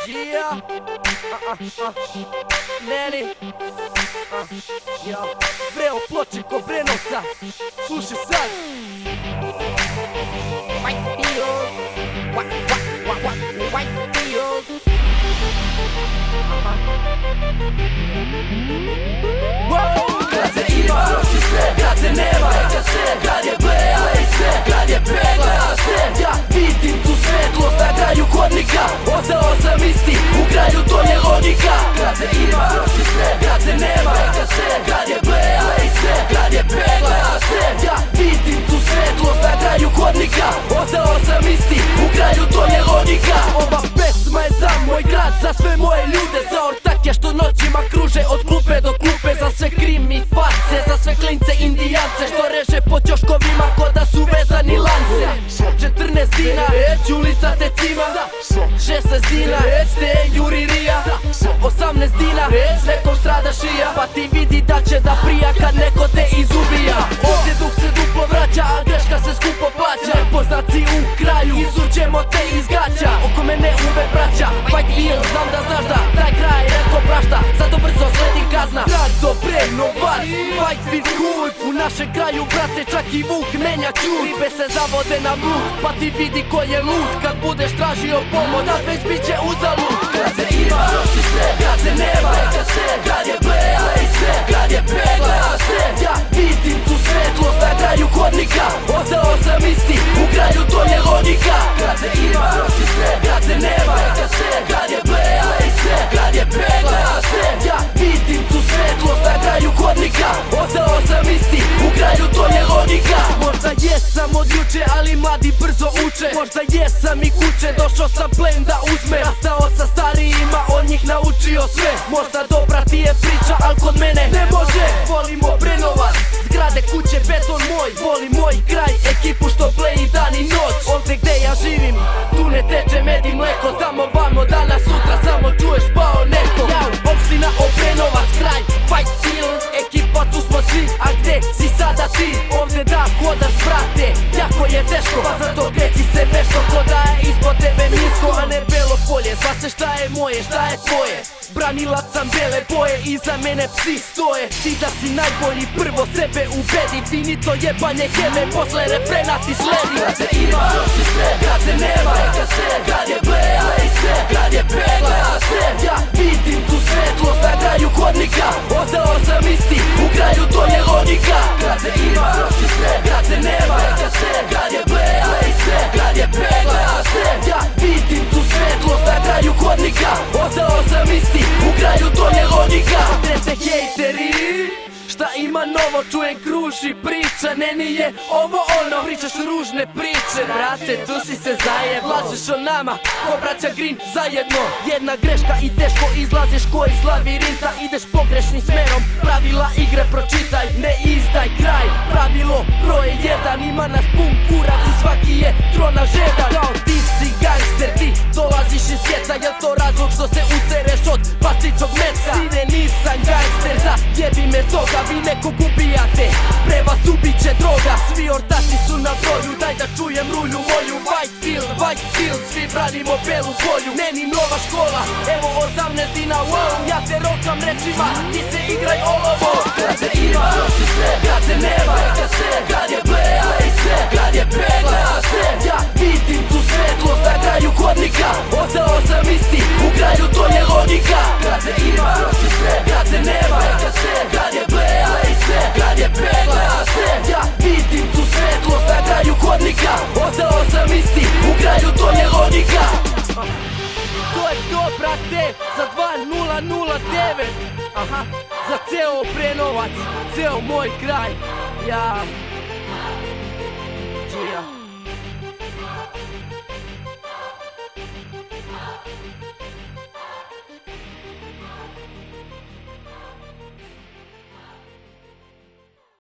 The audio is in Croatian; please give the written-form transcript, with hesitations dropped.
Yeah. Neni. Vreo ploče ko Brenovca. Slušaj sad. White field. White field. Kad se ima, proši se, kad se nema, neka se. Kad je bleja i se, kad je pegla se. Ja vidim tu svetlost na kraju hodnika. Ostao sam isti, u kraju to je logika. Kad se ima, proši se, kad se nema, neka se. Kad je bleja i se, kad je pegla se. Ja vidim tu svetlost na kraju hodnika. Ostao sam isti, u kraju to je logika. Ova pesma je za moj grad, za sve moje ljude, za ortake što noćima kruže od klupe do klupe, za sve krimi face, za sve klince indijance što reže po ćoškovima ko da su vezani lance. 14 dina, ulica te cima, 16 dina, ste juririja, 18 dina, s nekom strada šija, pa ti vidi da će da prija kad neko te izubija. Ovdje dug se duplo vraća, a greška se skupo plaća. Nepoznaci u kraju, izućemo te iz gaća. Oko mene uve braća, White field, znam da znaš da taj kraj redko prašta, zato brzo sledi kazna. Grad do Brenovac, White field kud, u našem kraju brate čak i vuk menja čud. Ribe se zavode na blud, pa ti vidi ko je lud. Kad budeš tražio pomoć, tad već bit će uzalud. Kad se ima, proši se, kad se nema, neka se. Kad je bleja i se, kad je pegla se. Ja vidim tu svetlost na kraju hodnika. Ostao sam isti, u kraju to je logika. Kad se ima, proši se, kad se nema, neka se. Kad je bleja i se, kad je pegla se. Ja vidim tu svetlost na kraju hodnika. Ostao sam isti, u kraju to je logika. Možda jesam od juče, ali mladi brzo uče. Možda jesam i kuće, došao sam plen da uzme. Rastao sa starijima, od njih naučio sve. Možda dobra ti je priča, al kod mene ne može. Volimo Brenovac, zgrade, kuće, beton moj. Volim moj kraj, ekipu što pleji dan i noć. Ovdje gde ja živim, tu ne teče med i mleko. Tamo vamo, danas, sutra, samo čuješ pao neko. Opština Obrenovac, kraj, White field. Ekipa, tu smo svi, a gde si sada ti? Ovdje da hodaš brate, jako je teško, pa zato greci se nešto ko da je ispod tebe nisko, a ne belo polje. Zna se šta je moje, šta je tvoje. Branilac sam bele boje, iza mene psi stoje. Ti da si najbolji, prvo sebe ubedi. Finito jebanje heme, posle refrena ti sledi. Kad se ima, proši se, kad se nema, neka se. Kad je bleja i se, kad je pegla se. Ja vidim tu svetlost na kraju hodnika. Ostao sam isti, u kraju to je logika. Kad se ima, proši se, kad se nema, neka se. Kad je bleja i se, kad je pegla se. Ja vidim tu svetlost na kraju hodnika. Ostao sam isti, u kraju to je logika. Gde se hejteri, šta ima novo, čujem kruži priča. Ne nije ovo ono, pričaš ružne priče. Brate, tu si se zajeb, lažeš o nama ko braća Green zajedno. Jedna greška i teško izlaziš ko iz lavirinta. Ideš pogrešnim smerom, pravila igre pročitaj. Ne izdaj kraj, pravilo broj 1. Ima nas pun kurac i svaki je trona žedan. Kao ti si gangster, ti dolaziš iz geca. Jel to razlog što se usereš od pastičog metka? Sine, nisam gangster, zajebi me toga. Vi nekog ubijate, pre vas ubiće droga. Svi ortaci su na broju, daj da čujem rulju moju. White field, svi branimo belu boju. Neni nova škola, evo 18 dina, wow. Ja te rokam rečima, ti se igraj olovo. Kad se ima, proši se, kad se nema, neka se. Kad je bleja i se, kad je pegla se. Ja vidim tu svetlost na kraju hodnika. Ostao sam isti, u kraju to je logika. Kad se ima, proši se, kad se nema, neka se. Kad je bleja i se, kad je pegla se. Ja vidim tu svetlost na kraju hodnika. Ostao sam isti, u kraju to je logika. To je to, brate, za 2009. Za ceo Brenovac, ceo moj kraj. Ja